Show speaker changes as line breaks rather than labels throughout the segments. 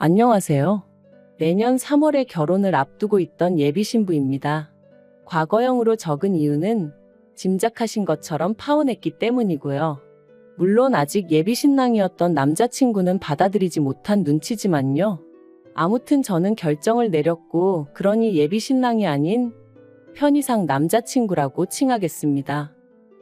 안녕하세요. 내년 3월에 결혼을 앞두고 있던 예비 신부입니다. 과거형으로 적은 이유는 짐작하신 것처럼 파혼했기 때문이고요. 물론 아직 예비 신랑이었던 남자친구는 받아들이지 못한 눈치지만요. 아무튼 저는 결정을 내렸고, 그러니 예비 신랑이 아닌 편의상 남자친구라고 칭하겠습니다.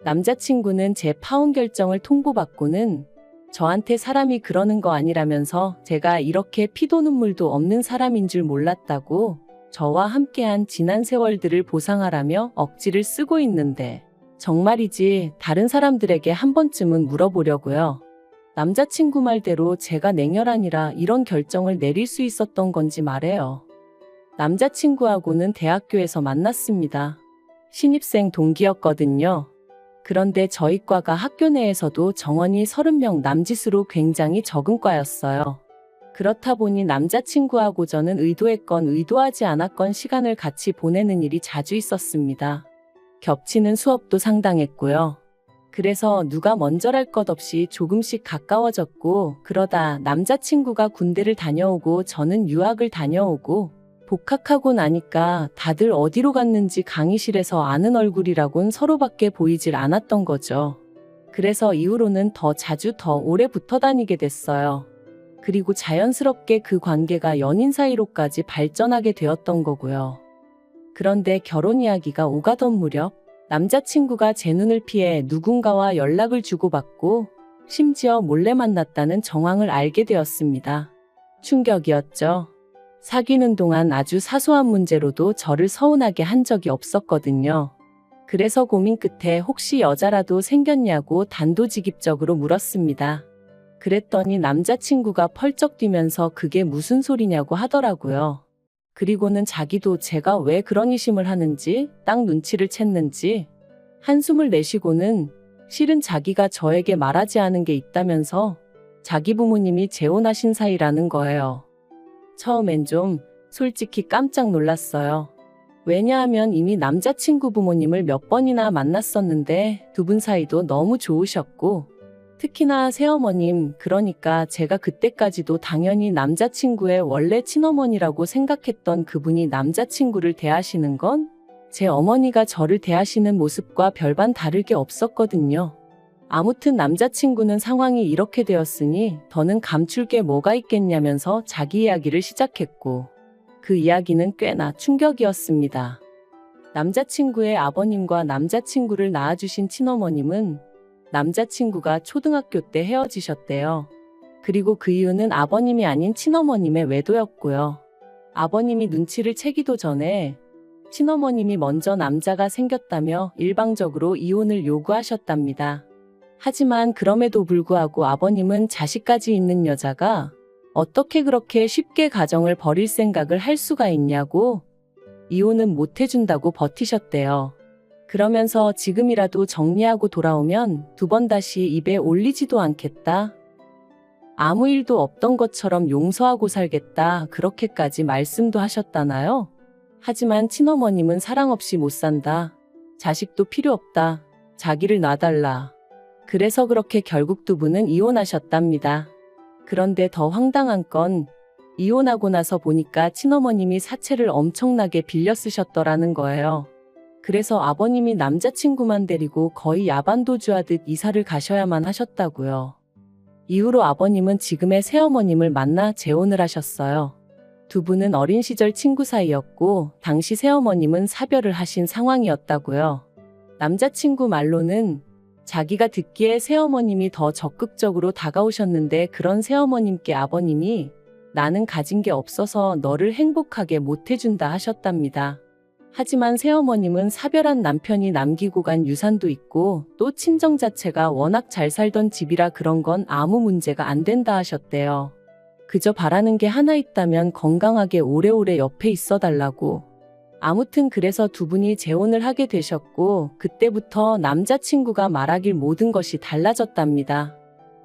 남자친구는 제 파혼 결정을 통보받고는 저한테 사람이 그러는 거 아니라면서 제가 이렇게 피도 눈물도 없는 사람인 줄 몰랐다고 저와 함께한 지난 세월들을 보상하라며 억지를 쓰고 있는데, 정말이지 다른 사람들에게 한 번쯤은 물어보려고요. 남자친구 말대로 제가 냉혈한이라 이런 결정을 내릴 수 있었던 건지 말해요. 남자친구하고는 대학교에서 만났습니다. 신입생 동기였거든요. 그런데 저희 과가 학교 내에서도 정원이 30명 남짓으로 굉장히 적은 과였어요. 그렇다 보니 남자친구하고 저는 의도했건 의도하지 않았건 시간을 같이 보내는 일이 자주 있었습니다. 겹치는 수업도 상당했고요. 그래서 누가 먼저랄 것 없이 조금씩 가까워졌고, 그러다 남자친구가 군대를 다녀오고 저는 유학을 다녀오고, 복학하고 나니까 다들 어디로 갔는지 강의실에서 아는 얼굴이라곤 서로밖에 보이질 않았던 거죠. 그래서 이후로는 더 자주 더 오래 붙어 다니게 됐어요. 그리고 자연스럽게 그 관계가 연인 사이로까지 발전하게 되었던 거고요. 그런데 결혼 이야기가 오가던 무렵, 남자친구가 제 눈을 피해 누군가와 연락을 주고받고 심지어 몰래 만났다는 정황을 알게 되었습니다. 충격이었죠. 사귀는 동안 아주 사소한 문제로도 저를 서운하게 한 적이 없었거든요. 그래서 고민 끝에 혹시 여자라도 생겼냐고 단도직입적으로 물었습니다. 그랬더니 남자친구가 펄쩍 뛰면서 그게 무슨 소리냐고 하더라고요. 그리고는 자기도 제가 왜 그런 의심을 하는지, 딱 눈치를 챘는지 한숨을 내쉬고는 실은 자기가 저에게 말하지 않은 게 있다면서 자기 부모님이 재혼하신 사이라는 거예요. 처음엔 좀 솔직히 깜짝 놀랐어요. 왜냐하면 이미 남자친구 부모님을 몇 번이나 만났었는데 두 분 사이도 너무 좋으셨고, 특히나 새어머님, 그러니까 제가 그때까지도 당연히 남자친구의 원래 친어머니라고 생각했던 그분이 남자친구를 대하시는 건 제 어머니가 저를 대하시는 모습과 별반 다를 게 없었거든요. 아무튼 남자친구는 상황이 이렇게 되었으니 더는 감출 게 뭐가 있겠냐면서 자기 이야기를 시작했고, 그 이야기는 꽤나 충격이었습니다. 남자친구의 아버님과 남자친구를 낳아주신 친어머님은 남자친구가 초등학교 때 헤어지셨대요. 그리고 그 이유는 아버님이 아닌 친어머님의 외도였고요. 아버님이 눈치를 채기도 전에 친어머님이 먼저 남자가 생겼다며 일방적으로 이혼을 요구하셨답니다. 하지만 그럼에도 불구하고 아버님은 자식까지 있는 여자가 어떻게 그렇게 쉽게 가정을 버릴 생각을 할 수가 있냐고 이혼은 못 해준다고 버티셨대요. 그러면서 지금이라도 정리하고 돌아오면 두 번 다시 입에 올리지도 않겠다. 아무 일도 없던 것처럼 용서하고 살겠다. 그렇게까지 말씀도 하셨다나요? 하지만 친어머님은 사랑 없이 못 산다. 자식도 필요 없다. 자기를 놔달라. 그래서 그렇게 결국 두 분은 이혼하셨답니다. 그런데 더 황당한 건 이혼하고 나서 보니까 친어머님이 사채를 엄청나게 빌려 쓰셨더라는 거예요. 그래서 아버님이 남자친구만 데리고 거의 야반도주하듯 이사를 가셔야만 하셨다고요. 이후로 아버님은 지금의 새어머님을 만나 재혼을 하셨어요. 두 분은 어린 시절 친구 사이였고 당시 새어머님은 사별을 하신 상황이었다고요. 남자친구 말로는 자기가 듣기에 새어머님이 더 적극적으로 다가오셨는데 그런 새어머님께 아버님이 나는 가진 게 없어서 너를 행복하게 못 해준다 하셨답니다. 하지만 새어머님은 사별한 남편이 남기고 간 유산도 있고 또 친정 자체가 워낙 잘 살던 집이라 그런 건 아무 문제가 안 된다 하셨대요. 그저 바라는 게 하나 있다면 건강하게 오래오래 옆에 있어 달라고. 아무튼 그래서 두 분이 재혼을 하게 되셨고 그때부터 남자친구가 말하길 모든 것이 달라졌답니다.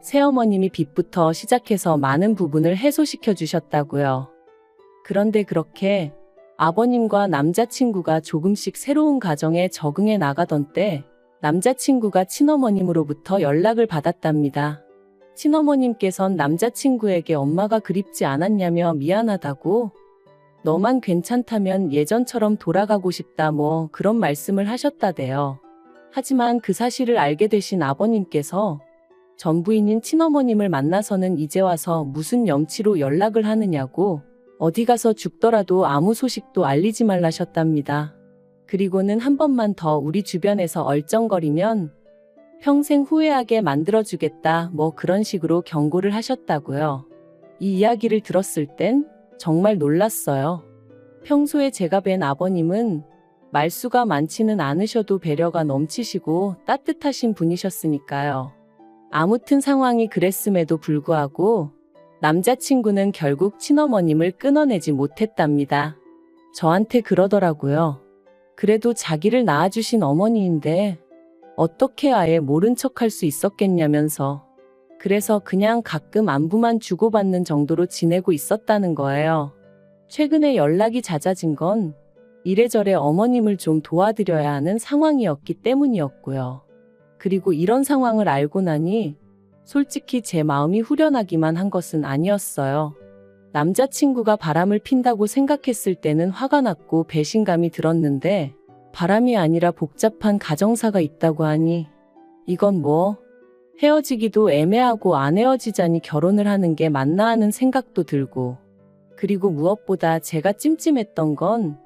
새어머님이 빚부터 시작해서 많은 부분을 해소시켜 주셨다고요. 그런데 그렇게 아버님과 남자친구가 조금씩 새로운 가정에 적응해 나가던 때 남자친구가 친어머님으로부터 연락을 받았답니다. 친어머님께선 남자친구에게 엄마가 그립지 않았냐며 미안하다고, 너만 괜찮다면 예전처럼 돌아가고 싶다 뭐 그런 말씀을 하셨다대요. 하지만 그 사실을 알게 되신 아버님께서 전 부인인 친어머님을 만나서는 이제 와서 무슨 염치로 연락을 하느냐고, 어디 가서 죽더라도 아무 소식도 알리지 말라셨답니다. 그리고는 한 번만 더 우리 주변에서 얼쩡거리면 평생 후회하게 만들어주겠다 뭐 그런 식으로 경고를 하셨다고요. 이 이야기를 들었을 땐 정말 놀랐어요. 평소에 제가 뵌 아버님은 말수가 많지는 않으셔도 배려가 넘치시고 따뜻하신 분이셨으니까요. 아무튼 상황이 그랬음에도 불구하고 남자친구는 결국 친어머님을 끊어내지 못했답니다. 저한테 그러더라고요. 그래도 자기를 낳아주신 어머니인데 어떻게 아예 모른 척할 수 있었겠냐면서. 그래서 그냥 가끔 안부만 주고받는 정도로 지내고 있었다는 거예요. 최근에 연락이 잦아진 건 이래저래 어머님을 좀 도와드려야 하는 상황이었기 때문이었고요. 그리고 이런 상황을 알고 나니 솔직히 제 마음이 후련하기만 한 것은 아니었어요. 남자친구가 바람을 핀다고 생각했을 때는 화가 났고 배신감이 들었는데, 바람이 아니라 복잡한 가정사가 있다고 하니 이건 뭐 헤어지기도 애매하고 안 헤어지자니 결혼을 하는 게 맞나 하는 생각도 들고, 그리고 무엇보다 제가 찜찜했던 건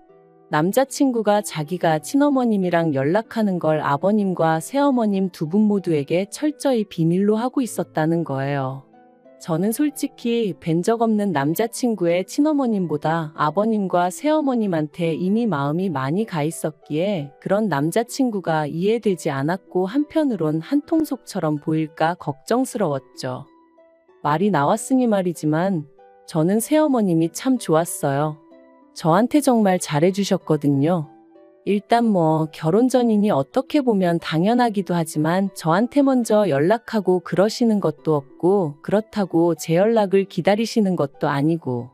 남자친구가 자기가 친어머님이랑 연락하는 걸 아버님과 새어머님 두 분 모두에게 철저히 비밀로 하고 있었다는 거예요. 저는 솔직히 뵌 적 없는 남자친구의 친어머님보다 아버님과 새어머님한테 이미 마음이 많이 가 있었기에 그런 남자친구가 이해되지 않았고 한편으론 한통속처럼 보일까 걱정스러웠죠. 말이 나왔으니 말이지만 저는 새어머님이 참 좋았어요. 저한테 정말 잘해주셨거든요. 일단 뭐 결혼 전이니 어떻게 보면 당연하기도 하지만 저한테 먼저 연락하고 그러시는 것도 없고, 그렇다고 제 연락을 기다리시는 것도 아니고,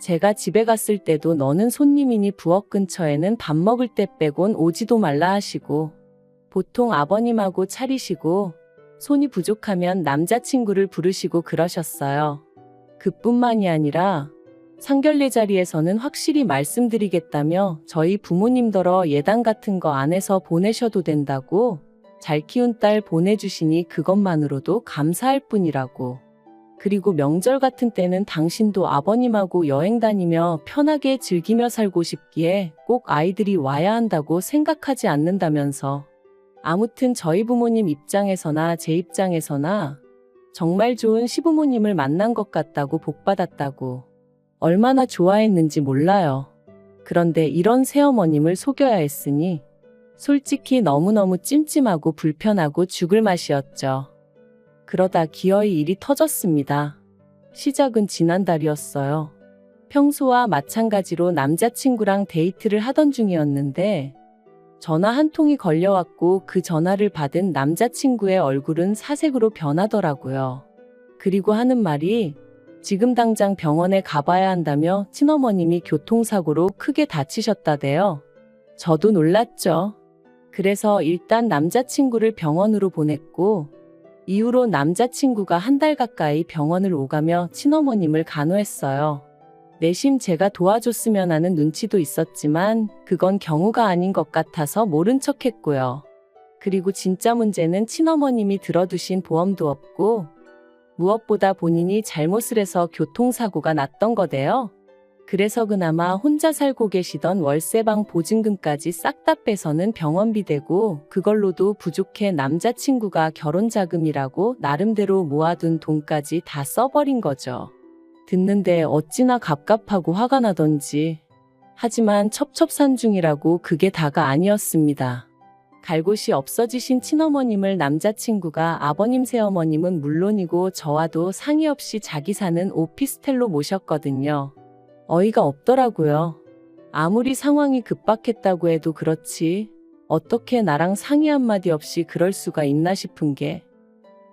제가 집에 갔을 때도 너는 손님이니 부엌 근처에는 밥 먹을 때 빼곤 오지도 말라 하시고, 보통 아버님하고 차리시고 손이 부족하면 남자친구를 부르시고 그러셨어요. 그뿐만이 아니라 상견례 자리에서는 확실히 말씀드리겠다며 저희 부모님더러 예단 같은 거 안 해서 보내셔도 된다고, 잘 키운 딸 보내주시니 그것만으로도 감사할 뿐이라고. 그리고 명절 같은 때는 당신도 아버님하고 여행 다니며 편하게 즐기며 살고 싶기에 꼭 아이들이 와야 한다고 생각하지 않는다면서. 아무튼 저희 부모님 입장에서나 제 입장에서나 정말 좋은 시부모님을 만난 것 같다고, 복받았다고. 얼마나 좋아했는지 몰라요. 그런데 이런 새어머님을 속여야 했으니 솔직히 너무너무 찜찜하고 불편하고 죽을 맛이었죠. 그러다 기어이 일이 터졌습니다. 시작은 지난달이었어요. 평소와 마찬가지로 남자친구랑 데이트를 하던 중이었는데 전화 한 통이 걸려왔고 그 전화를 받은 남자친구의 얼굴은 사색으로 변하더라고요. 그리고 하는 말이 지금 당장 병원에 가봐야 한다며 친어머님이 교통사고로 크게 다치셨다대요. 저도 놀랐죠. 그래서 일단 남자친구를 병원으로 보냈고, 이후로 남자친구가 한 달 가까이 병원을 오가며 친어머님을 간호했어요. 내심 제가 도와줬으면 하는 눈치도 있었지만 그건 경우가 아닌 것 같아서 모른 척했고요. 그리고 진짜 문제는 친어머님이 들어두신 보험도 없고, 무엇보다 본인이 잘못을 해서 교통사고가 났던 거대요. 그래서 그나마 혼자 살고 계시던 월세방 보증금까지 싹 다 빼서는 병원비 되고, 그걸로도 부족해 남자친구가 결혼자금이라고 나름대로 모아둔 돈까지 다 써버린 거죠. 듣는데 어찌나 갑갑하고 화가 나던지. 하지만 첩첩산중이라고 그게 다가 아니었습니다. 갈 곳이 없어지신 친어머님을 남자친구가 아버님 새어머님은 물론이고 저와도 상의 없이 자기 사는 오피스텔로 모셨거든요. 어이가 없더라고요. 아무리 상황이 급박했다고 해도 그렇지 어떻게 나랑 상의 한마디 없이 그럴 수가 있나 싶은 게.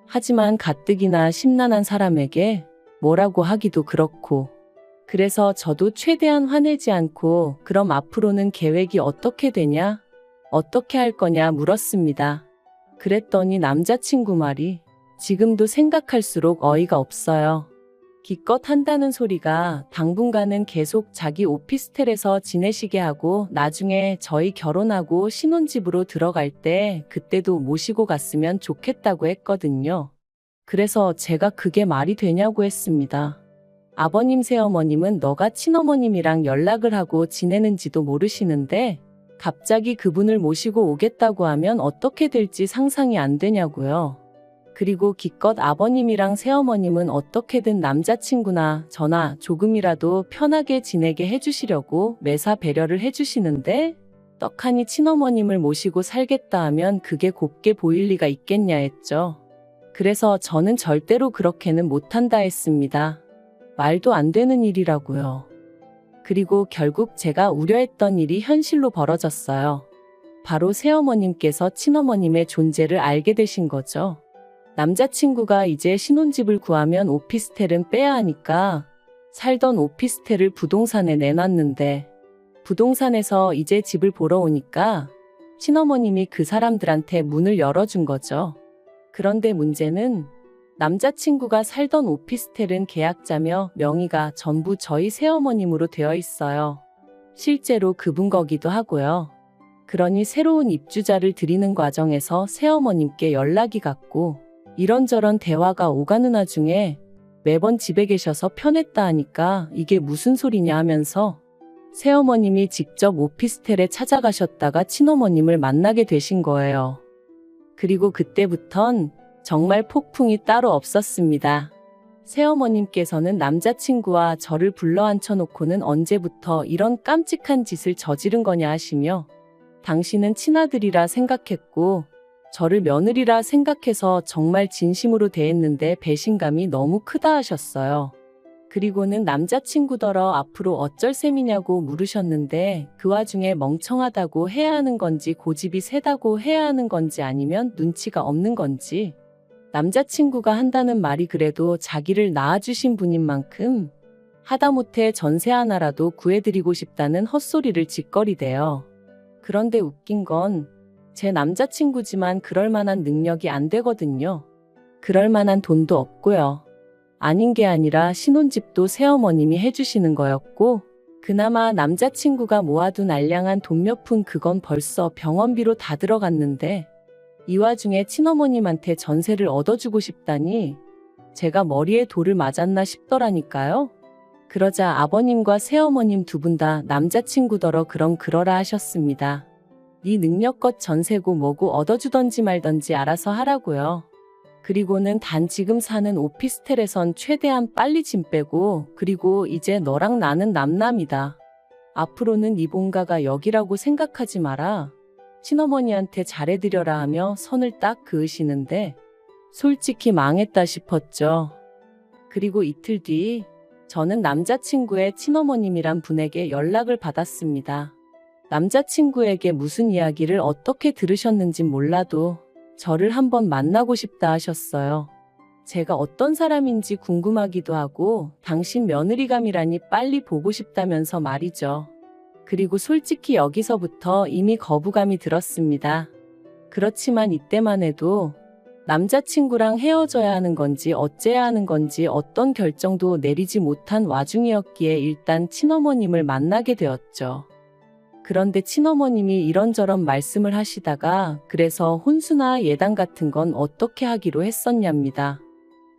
하지만 가뜩이나 심란한 사람에게 뭐라고 하기도 그렇고. 그래서 저도 최대한 화내지 않고 그럼 앞으로는 계획이 어떻게 되냐? 어떻게 할 거냐 물었습니다. 그랬더니 남자친구 말이 지금도 생각할수록 어이가 없어요. 기껏 한다는 소리가 당분간은 계속 자기 오피스텔에서 지내시게 하고 나중에 저희 결혼하고 신혼집으로 들어갈 때 그때도 모시고 갔으면 좋겠다고 했거든요. 그래서 제가 그게 말이 되냐고 했습니다. 아버님 새어머님은 너가 친어머님이랑 연락을 하고 지내는지도 모르시는데 갑자기 그분을 모시고 오겠다고 하면 어떻게 될지 상상이 안 되냐고요. 그리고 기껏 아버님이랑 새어머님은 어떻게든 남자친구나 저나 조금이라도 편하게 지내게 해주시려고 매사 배려를 해주시는데 떡하니 친어머님을 모시고 살겠다 하면 그게 곱게 보일 리가 있겠냐 했죠. 그래서 저는 절대로 그렇게는 못한다 했습니다. 말도 안 되는 일이라고요. 그리고 결국 제가 우려했던 일이 현실로 벌어졌어요. 바로 새어머님께서 친어머님의 존재를 알게 되신 거죠. 남자친구가 이제 신혼집을 구하면 오피스텔은 빼야 하니까 살던 오피스텔을 부동산에 내놨는데 부동산에서 이제 집을 보러 오니까 친어머님이 그 사람들한테 문을 열어준 거죠. 그런데 문제는 남자친구가 살던 오피스텔은 계약자며 명의가 전부 저희 새어머님으로 되어 있어요. 실제로 그분 거기도 하고요. 그러니 새로운 입주자를 들이는 과정에서 새어머님께 연락이 갔고 이런저런 대화가 오가는 와중에 매번 집에 계셔서 편했다 하니까 이게 무슨 소리냐 하면서 새어머님이 직접 오피스텔에 찾아가셨다가 친어머님을 만나게 되신 거예요. 그리고 그때부턴 정말 폭풍이 따로 없었습니다. 새어머님께서는 남자친구와 저를 불러 앉혀놓고는 언제부터 이런 깜찍한 짓을 저지른 거냐 하시며 당신은 친아들이라 생각했고 저를 며느리라 생각해서 정말 진심으로 대했는데 배신감이 너무 크다 하셨어요. 그리고는 남자친구더러 앞으로 어쩔 셈이냐고 물으셨는데 그 와중에 멍청하다고 해야 하는 건지 고집이 세다고 해야 하는 건지 아니면 눈치가 없는 건지 남자친구가 한다는 말이 그래도 자기를 낳아주신 분인 만큼 하다못해 전세 하나라도 구해드리고 싶다는 헛소리를 짓거리대요. 그런데 웃긴 건 제 남자친구지만 그럴 만한 능력이 안 되거든요. 그럴 만한 돈도 없고요. 아닌 게 아니라 신혼집도 새어머님이 해주시는 거였고 그나마 남자친구가 모아둔 알량한 돈 몇 푼 그건 벌써 병원비로 다 들어갔는데 이 와중에 친어머님한테 전세를 얻어주고 싶다니 제가 머리에 돌을 맞았나 싶더라니까요. 그러자 아버님과 새어머님 두 분 다 남자친구더러 그럼 그러라 하셨습니다. 네 능력껏 전세고 뭐고 얻어주던지 말던지 알아서 하라고요. 그리고는 단 지금 사는 오피스텔에선 최대한 빨리 짐 빼고 그리고 이제 너랑 나는 남남이다. 앞으로는 네 본가가 여기라고 생각하지 마라. 친어머니한테 잘해드려라 하며 선을 딱 그으시는데 솔직히 망했다 싶었죠. 그리고 이틀 뒤 저는 남자친구의 친어머님이란 분에게 연락을 받았습니다. 남자친구에게 무슨 이야기를 어떻게 들으셨는진 몰라도 저를 한번 만나고 싶다 하셨어요. 제가 어떤 사람인지 궁금하기도 하고 당신 며느리감이라니 빨리 보고 싶다면서 말이죠. 그리고 솔직히 여기서부터 이미 거부감이 들었습니다. 그렇지만 이때만 해도 남자친구랑 헤어져야 하는 건지 어째야 하는 건지 어떤 결정도 내리지 못한 와중이었기에 일단 친어머님을 만나게 되었죠. 그런데 친어머님이 이런저런 말씀을 하시다가 그래서 혼수나 예단 같은 건 어떻게 하기로 했었냐입니다.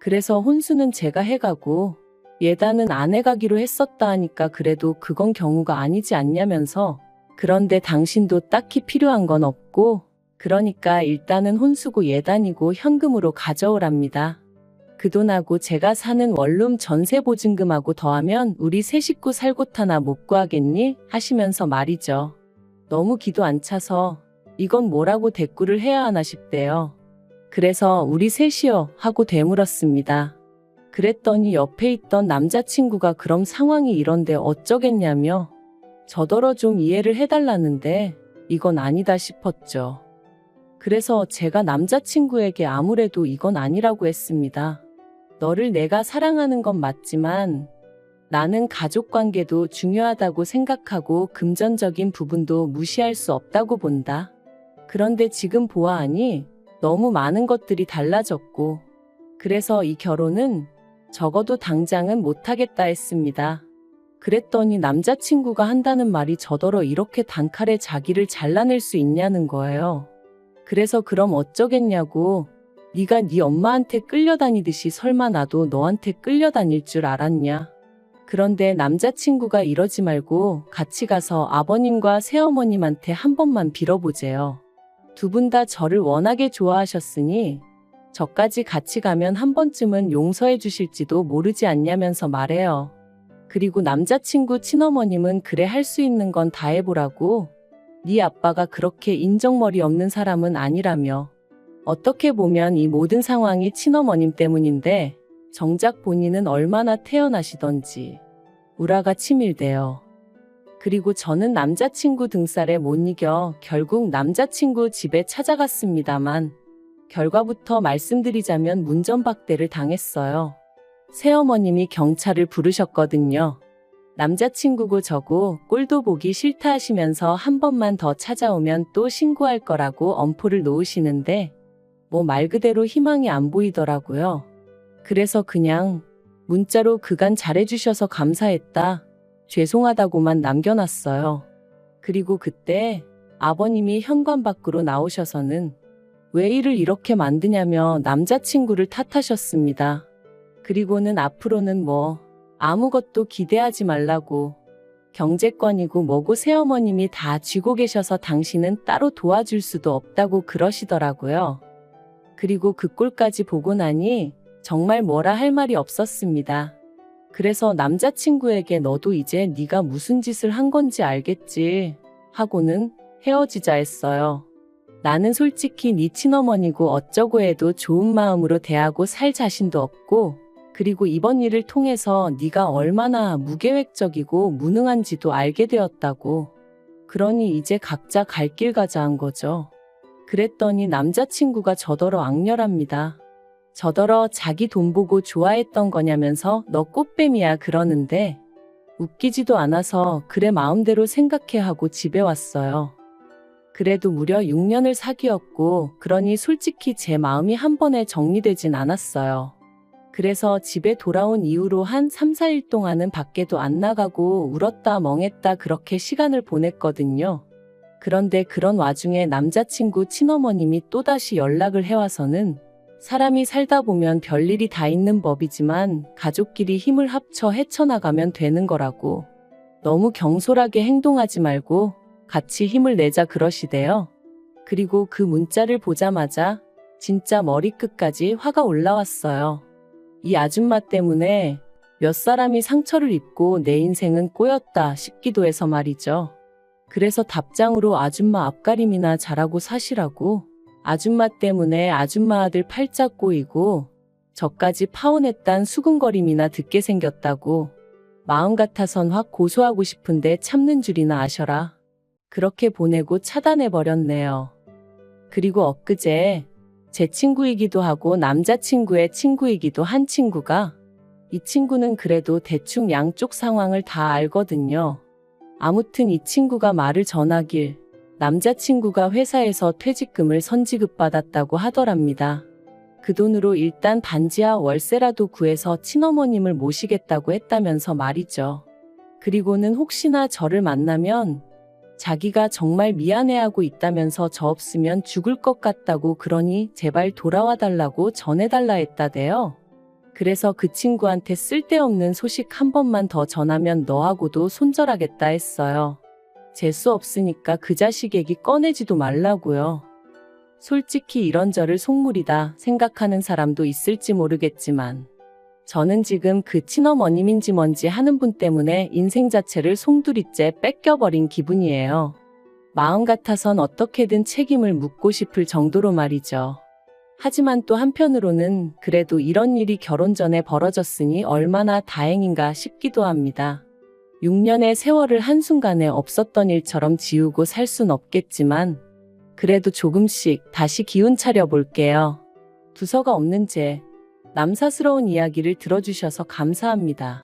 그래서 혼수는 제가 해가고 예단은 안 해가기로 했었다 하니까 그래도 그건 경우가 아니지 않냐면서 그런데 당신도 딱히 필요한 건 없고 그러니까 일단은 혼수고 예단이고 현금으로 가져오랍니다. 그 돈하고 제가 사는 원룸 전세 보증금하고 더하면 우리 세 식구 살 곳 하나 못 구하겠니? 하시면서 말이죠. 너무 기도 안 차서 이건 뭐라고 대꾸를 해야 하나 싶대요. 그래서 우리 셋이요 하고 되물었습니다. 그랬더니 옆에 있던 남자친구가 그럼 상황이 이런데 어쩌겠냐며 저더러 좀 이해를 해달라는데 이건 아니다 싶었죠. 그래서 제가 남자친구에게 아무래도 이건 아니라고 했습니다. 너를 내가 사랑하는 건 맞지만 나는 가족관계도 중요하다고 생각하고 금전적인 부분도 무시할 수 없다고 본다. 그런데 지금 보아하니 너무 많은 것들이 달라졌고 그래서 이 결혼은 적어도 당장은 못하겠다 했습니다. 그랬더니 남자친구가 한다는 말이 저더러 이렇게 단칼에 자기를 잘라낼 수 있냐는 거예요. 그래서 그럼 어쩌겠냐고. 네가 네 엄마한테 끌려다니듯이 설마 나도 너한테 끌려다닐 줄 알았냐. 그런데 남자친구가 이러지 말고 같이 가서 아버님과 새어머님한테 한 번만 빌어보재요. 두 분 다 저를 워낙에 좋아하셨으니 저까지 같이 가면 한 번쯤은 용서해 주실지도 모르지 않냐면서 말해요. 그리고 남자친구 친어머님은 그래 할 수 있는 건 다 해보라고. 네 아빠가 그렇게 인정머리 없는 사람은 아니라며. 어떻게 보면 이 모든 상황이 친어머님 때문인데 정작 본인은 얼마나 태어나시던지 우라가 치밀대요. 그리고 저는 남자친구 등살에 못 이겨 결국 남자친구 집에 찾아갔습니다만 결과부터 말씀드리자면 문전박대를 당했어요. 새어머님이 경찰을 부르셨거든요. 남자친구고 저고 꼴도 보기 싫다 하시면서 한 번만 더 찾아오면 또 신고할 거라고 엄포를 놓으시는데 뭐 말 그대로 희망이 안 보이더라고요. 그래서 그냥 문자로 그간 잘해주셔서 감사했다. 죄송하다고만 남겨놨어요. 그리고 그때 아버님이 현관 밖으로 나오셔서는 왜 일을 이렇게 만드냐며 남자친구를 탓하셨습니다. 그리고는 앞으로는 뭐 아무것도 기대하지 말라고. 경제권이고 뭐고 새어머님이 다 쥐고 계셔서 당신은 따로 도와줄 수도 없다고 그러시더라고요. 그리고 그 꼴까지 보고 나니 정말 뭐라 할 말이 없었습니다. 그래서 남자친구에게 너도 이제 네가 무슨 짓을 한 건지 알겠지 하고는 헤어지자 했어요. 나는 솔직히 네 친어머니고 어쩌고 해도 좋은 마음으로 대하고 살 자신도 없고 그리고 이번 일을 통해서 네가 얼마나 무계획적이고 무능한지도 알게 되었다고. 그러니 이제 각자 갈 길 가자 한 거죠. 그랬더니 남자친구가 저더러 악렬합니다. 저더러 자기 돈 보고 좋아했던 거냐면서 너 꽃뱀이야 그러는데 웃기지도 않아서 그래 마음대로 생각해 하고 집에 왔어요. 그래도 무려 6년을 사귀었고 그러니 솔직히 제 마음이 한 번에 정리되진 않았어요. 그래서 집에 돌아온 이후로 한 3, 4일 동안은 밖에도 안 나가고 울었다 멍했다 그렇게 시간을 보냈거든요. 그런데 그런 와중에 남자친구 친어머님이 또다시 연락을 해와서는 사람이 살다 보면 별일이 다 있는 법이지만 가족끼리 힘을 합쳐 헤쳐나가면 되는 거라고. 너무 경솔하게 행동하지 말고 같이 힘을 내자 그러시대요. 그리고 그 문자를 보자마자 진짜 머리끝까지 화가 올라왔어요. 이 아줌마 때문에 몇 사람이 상처를 입고 내 인생은 꼬였다 싶기도 해서 말이죠. 그래서 답장으로 아줌마 앞가림이나 잘하고 사시라고. 아줌마 때문에 아줌마 아들 팔자 꼬이고 저까지 파혼했단 수근거림이나 듣게 생겼다고. 마음 같아선 확 고소하고 싶은데 참는 줄이나 아셔라. 그렇게 보내고 차단해버렸네요. 그리고 엊그제 제 친구이기도 하고 남자친구의 친구이기도 한 친구가 이 친구는 그래도 대충 양쪽 상황을 다 알거든요. 아무튼 이 친구가 말을 전하길 남자친구가 회사에서 퇴직금을 선지급 받았다고 하더랍니다. 그 돈으로 일단 반지하 월세라도 구해서 친어머님을 모시겠다고 했다면서 말이죠. 그리고는 혹시나 저를 만나면 자기가 정말 미안해하고 있다면서 저 없으면 죽을 것 같다고 그러니 제발 돌아와 달라고 전해달라 했다대요. 그래서 그 친구한테 쓸데없는 소식 한 번만 더 전하면 너하고도 손절하겠다 했어요. 재수 없으니까 그 자식 얘기 꺼내지도 말라고요. 솔직히 이런 저를 속물이다 생각하는 사람도 있을지 모르겠지만 저는 지금 그 친어머님인지 뭔지 하는 분 때문에 인생 자체를 송두리째 뺏겨버린 기분이에요. 마음 같아선 어떻게든 책임을 묻고 싶을 정도로 말이죠. 하지만 또 한편으로는 그래도 이런 일이 결혼 전에 벌어졌으니 얼마나 다행인가 싶기도 합니다. 6년의 세월을 한순간에 없었던 일처럼 지우고 살 순 없겠지만 그래도 조금씩 다시 기운 차려 볼게요. 두서가 없는 제 남사스러운 이야기를 들어주셔서 감사합니다.